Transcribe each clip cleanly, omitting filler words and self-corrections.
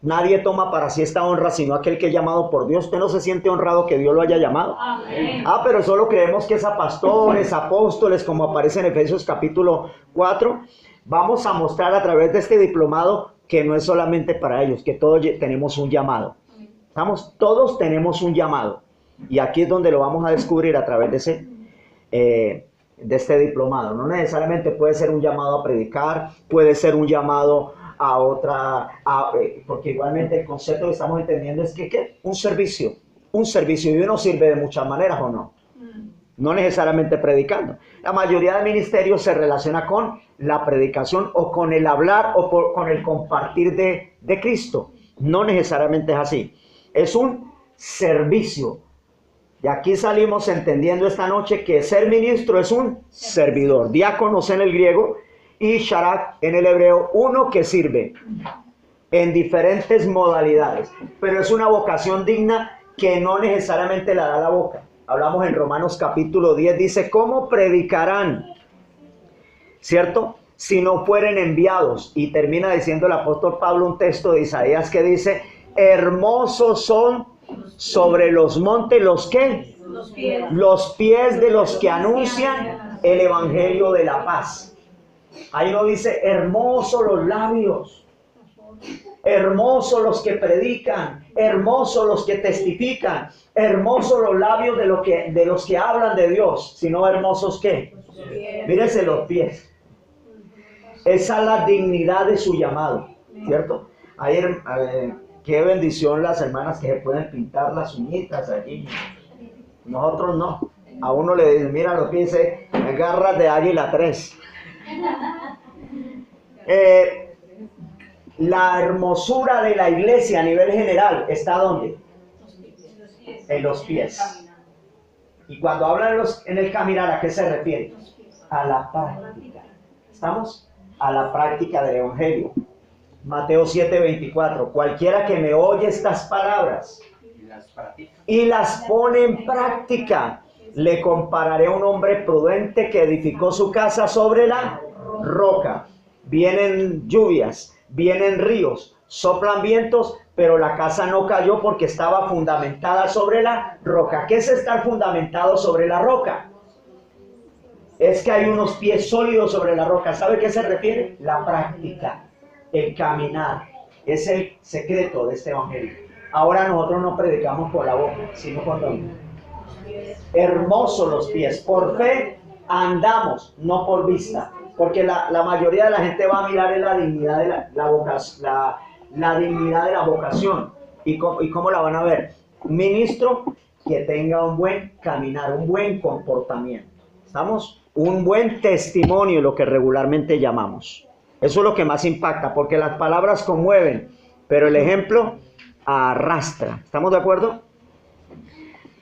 Nadie toma para sí esta honra, sino aquel que es llamado por Dios. ¿Usted no se siente honrado que Dios lo haya llamado? Amén. Pero solo creemos que es a pastores, apóstoles, como aparece en Efesios capítulo 4. Vamos a mostrar a través de este diplomado que no es solamente para ellos, que todos tenemos un llamado. Todos tenemos un llamado. Y aquí es donde lo vamos a descubrir a través de este diplomado. No necesariamente puede ser un llamado a predicar, puede ser un llamado a otra, porque igualmente el concepto que estamos entendiendo es que ¿qué? Un servicio, y uno sirve de muchas maneras, ¿o no? No necesariamente predicando. La mayoría de ministerios se relaciona con la predicación o con el hablar o con el compartir de Cristo. No necesariamente es así. Es un servicio. Y aquí salimos entendiendo esta noche que ser ministro es un servidor. Diáconos en el griego y sharak en el hebreo, uno que sirve en diferentes modalidades. Pero es una vocación digna que no necesariamente la da la boca. Hablamos en Romanos capítulo 10, dice, ¿cómo predicarán? ¿Cierto? Si no fueren enviados. Y termina diciendo el apóstol Pablo un texto de Isaías que dice, hermosos son sobre los montes los que los pies de los que anuncian el evangelio de la paz. Ahí no dice hermosos los labios, hermosos los que predican, hermosos los que testifican, hermosos los labios de los que hablan de Dios, sino hermosos ¿qué? Mírese los pies. Esa es la dignidad de su llamado, ¿cierto? Ayer qué bendición las hermanas que se pueden pintar las uñitas allí. Nosotros no. A uno le dicen, mira lo que dice, garras de águila 3. La hermosura de la iglesia a nivel general está ¿dónde? En los pies. Y cuando hablan en el caminar, ¿a qué se refiere? A la práctica. ¿Estamos? A la práctica del evangelio. Mateo 7:24, cualquiera que me oye estas palabras y las pone en práctica, le compararé a un hombre prudente que edificó su casa sobre la roca. Vienen lluvias, vienen ríos, soplan vientos, pero la casa no cayó porque estaba fundamentada sobre la roca. ¿Qué es estar fundamentado sobre la roca? Es que hay unos pies sólidos sobre la roca. ¿Sabe a qué se refiere? La práctica, el caminar. Es el secreto de este evangelio. Ahora nosotros no predicamos por la boca, sino por los pies. Hermosos los pies. Por fe andamos, no por vista. Porque la mayoría de la gente va a mirar en la dignidad de la dignidad de la vocación. ¿Y cómo la van a ver? Un ministro que tenga un buen caminar, un buen comportamiento. ¿Estamos? Un buen testimonio, lo que regularmente llamamos. Eso es lo que más impacta, porque las palabras conmueven, pero el ejemplo arrastra. ¿Estamos de acuerdo?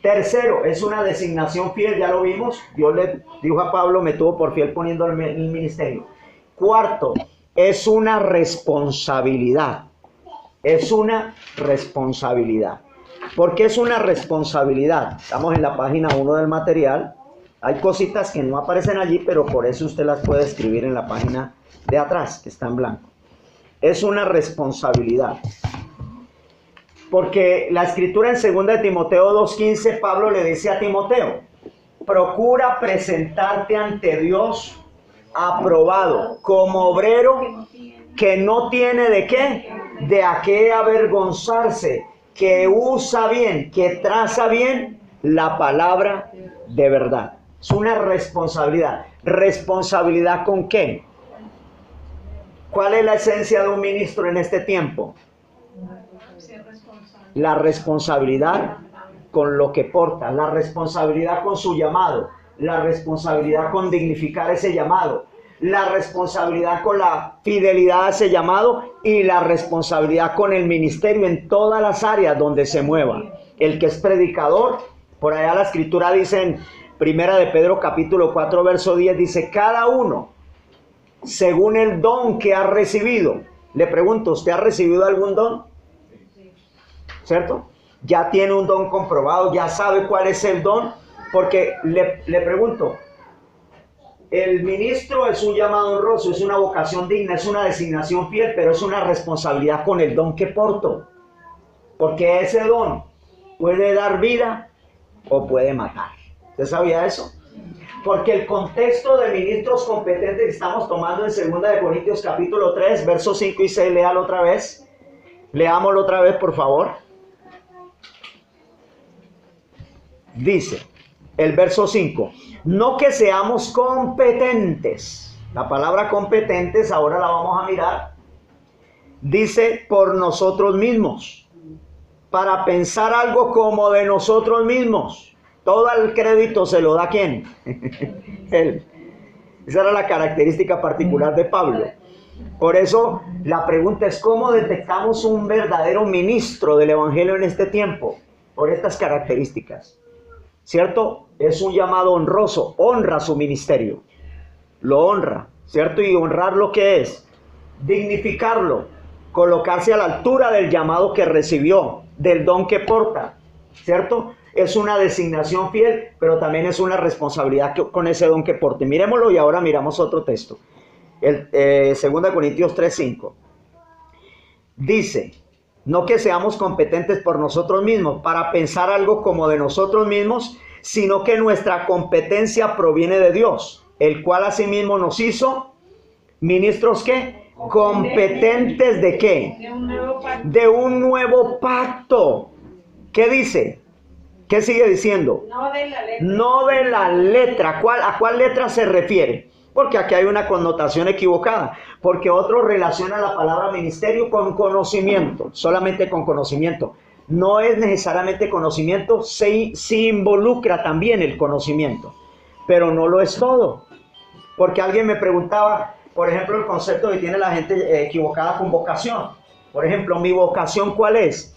Tercero, es una designación fiel, ya lo vimos. Dios le dijo a Pablo, me tuvo por fiel poniéndole en el ministerio. Cuarto, es una responsabilidad. Es una responsabilidad. ¿Por qué es una responsabilidad? Estamos en la página 1 del material. Hay cositas que no aparecen allí, pero por eso usted las puede escribir en la página de atrás, que está en blanco. Es una responsabilidad. Porque la escritura en 2 Timoteo 2:15, Pablo le dice a Timoteo, procura presentarte ante Dios aprobado, como obrero que no tiene de qué, de a qué avergonzarse, que usa bien, que traza bien la palabra de verdad. Es una responsabilidad. ¿Responsabilidad con qué? ¿Cuál es la esencia de un ministro en este tiempo? La responsabilidad con lo que porta, la responsabilidad con su llamado, la responsabilidad con dignificar ese llamado, la responsabilidad con la fidelidad a ese llamado y la responsabilidad con el ministerio en todas las áreas donde se mueva. El que es predicador, por allá la escritura dice en 1 de Pedro capítulo 4 verso 10, dice, cada uno según el don que ha recibido. Le pregunto, ¿usted ha recibido algún don? ¿Cierto? Ya tiene un don comprobado, ya sabe cuál es el don, porque le pregunto, el ministro es un llamado honroso, es una vocación digna, es una designación fiel, pero es una responsabilidad con el don que porto. Porque ese don puede dar vida o puede matar. ¿Usted sabía eso? Porque el contexto de ministros competentes que estamos tomando en 2 de Corintios capítulo 3, versos 5 y 6, léalo otra vez. Leámoslo otra vez, por favor. Dice el verso 5, no que seamos competentes. La palabra competentes ahora la vamos a mirar. Dice por nosotros mismos, para pensar algo como de nosotros mismos. Todo el crédito se lo da ¿quién? Él. Esa era la característica particular de Pablo. Por eso la pregunta es, ¿cómo detectamos un verdadero ministro del Evangelio en este tiempo? Por estas características. ¿Cierto? Es un llamado honroso, honra su ministerio. Lo honra, ¿cierto? Y honrar lo que es, dignificarlo, colocarse a la altura del llamado que recibió, del don que porta, ¿cierto? Es una designación fiel, pero también es una responsabilidad con ese don que porte. Miremoslo y ahora miramos otro texto. 2 Corintios 3:5. Dice, no que seamos competentes por nosotros mismos, para pensar algo como de nosotros mismos, sino que nuestra competencia proviene de Dios, el cual asimismo nos hizo ministros ¿qué? Competentes ¿de qué? De un nuevo pacto. ¿Qué dice? ¿Qué sigue diciendo? No de la letra. No de la letra. ¿A cuál letra se refiere? Porque aquí hay una connotación equivocada. Porque otros relacionan la palabra ministerio con conocimiento. Solamente con conocimiento. No es necesariamente conocimiento. Sí involucra también el conocimiento. Pero no lo es todo. Porque alguien me preguntaba, por ejemplo, el concepto que tiene la gente equivocada con vocación. Por ejemplo, ¿mi vocación cuál es?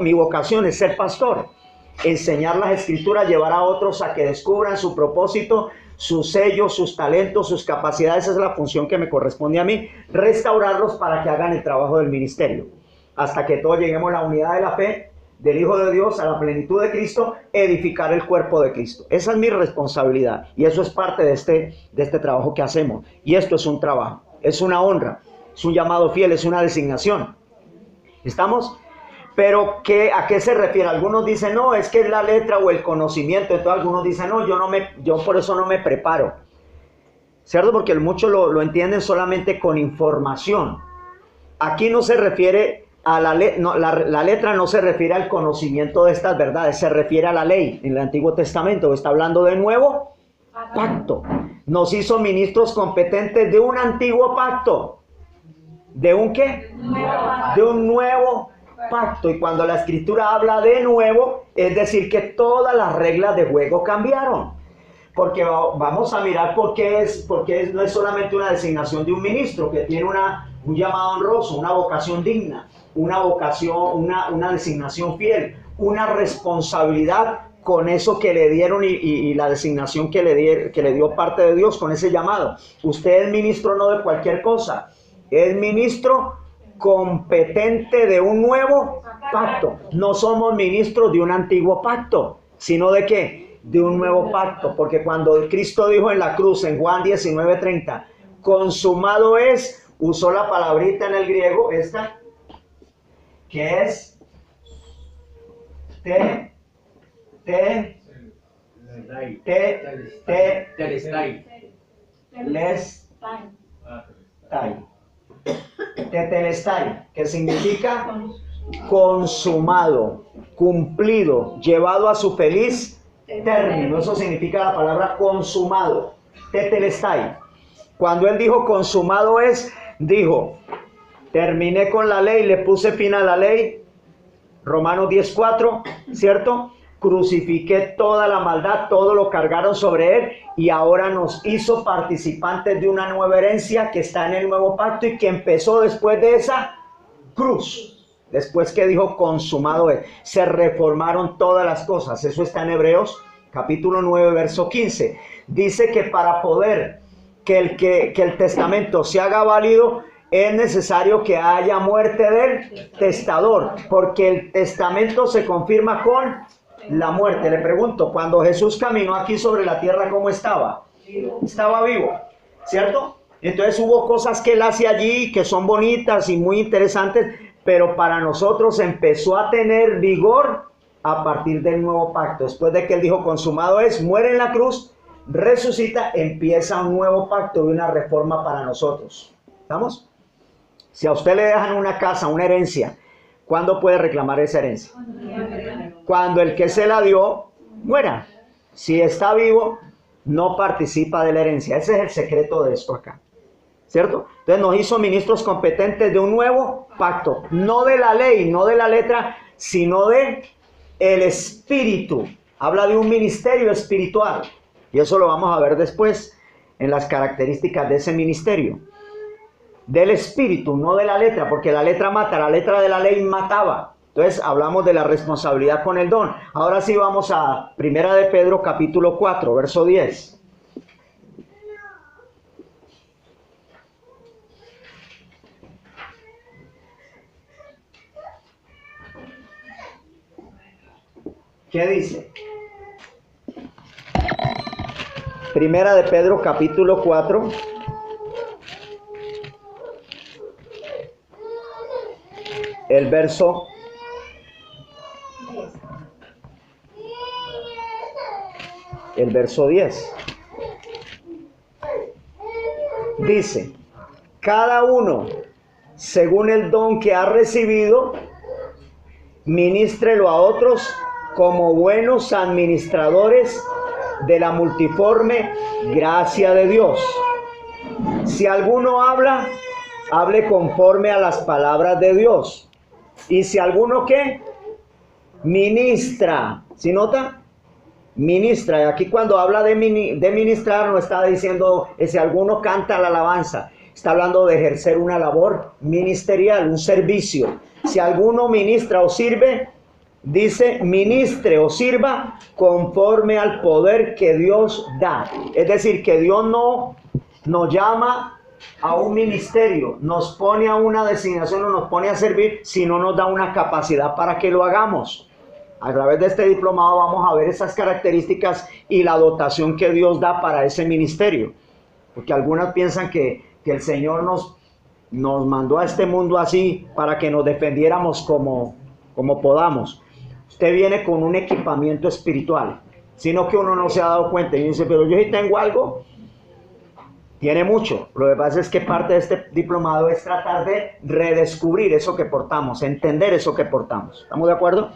Mi vocación es ser pastor. Enseñar las escrituras, llevar a otros a que descubran su propósito, sus sellos, sus talentos, sus capacidades. Esa es la función que me corresponde a mí. Restaurarlos para que hagan el trabajo del ministerio. Hasta que todos lleguemos a la unidad de la fe del Hijo de Dios, a la plenitud de Cristo, edificar el cuerpo de Cristo. Esa es mi responsabilidad. Y eso es parte de este trabajo que hacemos. Y esto es un trabajo, es una honra, es un llamado fiel, es una designación. ¿Estamos? Pero ¿a qué se refiere? Algunos dicen, no, es que es la letra o el conocimiento. Entonces algunos dicen, no, yo por eso no me preparo. ¿Cierto? Porque muchos lo entienden solamente con información. Aquí no se refiere a la letra no se refiere al conocimiento de estas verdades, se refiere a la ley. En el Antiguo Testamento está hablando de nuevo pacto. Nos hizo ministros competentes de un antiguo pacto. ¿De un qué? De un nuevo pacto. Y cuando la escritura habla de nuevo, es decir que todas las reglas de juego cambiaron. Porque vamos a mirar por qué no es solamente una designación de un ministro que tiene un llamado honroso, una vocación digna, una designación fiel, una responsabilidad con eso que le dieron y la designación que le dio parte de Dios con ese llamado. Usted es ministro no de cualquier cosa, es ministro competente de un nuevo pacto. No somos ministros de un antiguo pacto, sino de ¿qué? De un nuevo pacto. Porque cuando Cristo dijo en la cruz, en Juan 19:30, consumado es, usó la palabrita en el griego, esta, que es tetelestai, que significa consumado, cumplido, llevado a su feliz término. Eso significa la palabra consumado, tetelestai. Cuando él dijo consumado es, dijo, terminé con la ley, le puse fin a la ley, Romanos 10:4, ¿cierto? Crucifiqué toda la maldad, todo lo cargaron sobre él y ahora nos hizo participantes de una nueva herencia que está en el nuevo pacto y que empezó después de esa cruz. Después que dijo consumado es, se reformaron todas las cosas. Eso está en Hebreos capítulo 9, verso 15. Dice que para poder que el testamento se haga válido, es necesario que haya muerte del testador, porque el testamento se confirma con la muerte. Le pregunto, cuando Jesús caminó aquí sobre la tierra, ¿cómo estaba? Estaba vivo, ¿cierto? Entonces hubo cosas que él hace allí que son bonitas y muy interesantes, pero para nosotros empezó a tener vigor a partir del nuevo pacto. Después de que él dijo, consumado es, muere en la cruz, resucita, empieza un nuevo pacto y una reforma para nosotros. ¿Estamos? Si a usted le dejan una casa, una herencia, ¿cuándo puede reclamar esa herencia? Cuando el que se la dio muera. Si está vivo, no participa de la herencia. Ese es el secreto de esto acá, ¿cierto? Entonces nos hizo ministros competentes de un nuevo pacto, no de la ley, no de la letra, sino de el espíritu. Habla de un ministerio espiritual, y eso lo vamos a ver después en las características de ese ministerio. Del espíritu, no de la letra, porque la letra mata, la letra de la ley mataba. Entonces hablamos de la responsabilidad con el don. Ahora sí vamos a 1 de Pedro capítulo 4, verso 10. ¿Qué dice? 1 de Pedro capítulo 4. El verso 10 dice, cada uno según el don que ha recibido, ministrelo a otros como buenos administradores de la multiforme gracia de Dios. Si alguno habla, hable conforme a las palabras de Dios. Y si alguno ¿qué? Ministra. ¿Sí nota? Ministra. Y aquí cuando habla de ministrar no está diciendo si alguno canta la alabanza. Está hablando de ejercer una labor ministerial, un servicio. Si alguno ministra o sirve, dice ministre o sirva conforme al poder que Dios da. Es decir, que Dios no nos llama a un ministerio, nos pone a una designación o nos pone a servir si no nos da una capacidad para que lo hagamos. A través de este diplomado vamos a ver esas características y la dotación que Dios da para ese ministerio. Porque algunas piensan que el Señor nos mandó a este mundo así para que nos defendiéramos como podamos. Usted viene con un equipamiento espiritual, sino que uno no se ha dado cuenta y dice, pero yo sí tengo algo. Tiene mucho. Lo que pasa es que parte de este diplomado es tratar de redescubrir eso que portamos, entender eso que portamos. ¿Estamos de acuerdo?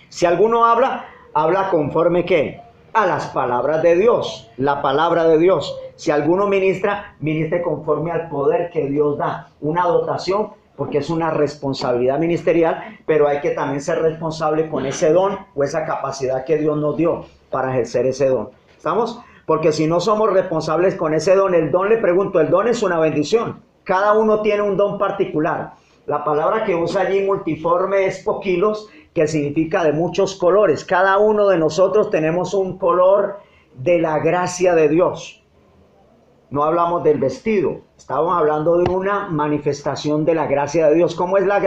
Si alguno habla, habla conforme ¿qué? A las palabras de Dios, la palabra de Dios. Si alguno ministra, ministre conforme al poder que Dios da. Una dotación, porque es una responsabilidad ministerial, pero hay que también ser responsable con ese don o esa capacidad que Dios nos dio para ejercer ese don. ¿Estamos? Porque si no somos responsables con ese don, el don, le pregunto, el don es una bendición. Cada uno tiene un don particular. La palabra que usa allí multiforme es poquilos, que significa de muchos colores. Cada uno de nosotros tenemos un color de la gracia de Dios. No hablamos del vestido, estamos hablando de una manifestación de la gracia de Dios. ¿Cómo es la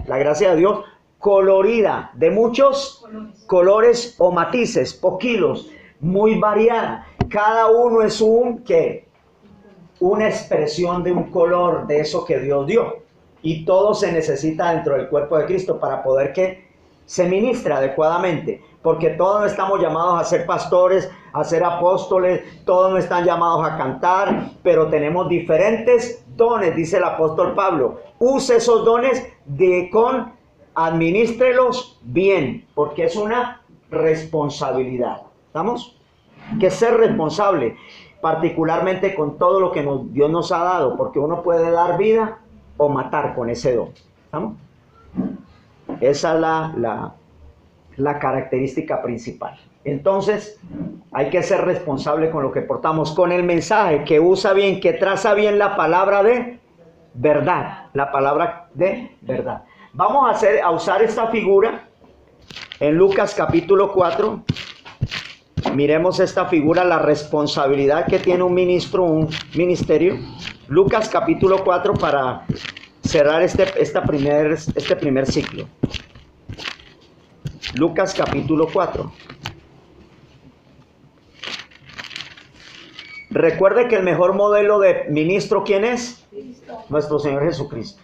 gracia de Dios? Colorida, de muchos colores o matices, poquilos, muy variada. Cada uno es una expresión de un color de eso que Dios dio. Y todo se necesita dentro del cuerpo de Cristo para poder que se ministre adecuadamente. Porque todos no estamos llamados a ser pastores, a ser apóstoles, todos no están llamados a cantar, pero tenemos diferentes dones, dice el apóstol Pablo. Use esos dones administrélos bien, porque es una responsabilidad. ¿Estamos? Que ser responsable, particularmente con todo lo que Dios nos ha dado, porque uno puede dar vida o matar con ese don. ¿Estamos? Esa es la característica principal. Entonces, hay que ser responsable con lo que portamos, con el mensaje que usa bien, que traza bien la palabra de verdad. La palabra de verdad. Vamos a usar esta figura en Lucas capítulo 4. Miremos esta figura, la responsabilidad que tiene un ministro, un ministerio. Lucas capítulo 4 para cerrar este primer ciclo. Lucas capítulo 4. Recuerde que el mejor modelo de ministro, ¿quién es? Nuestro Señor Jesucristo.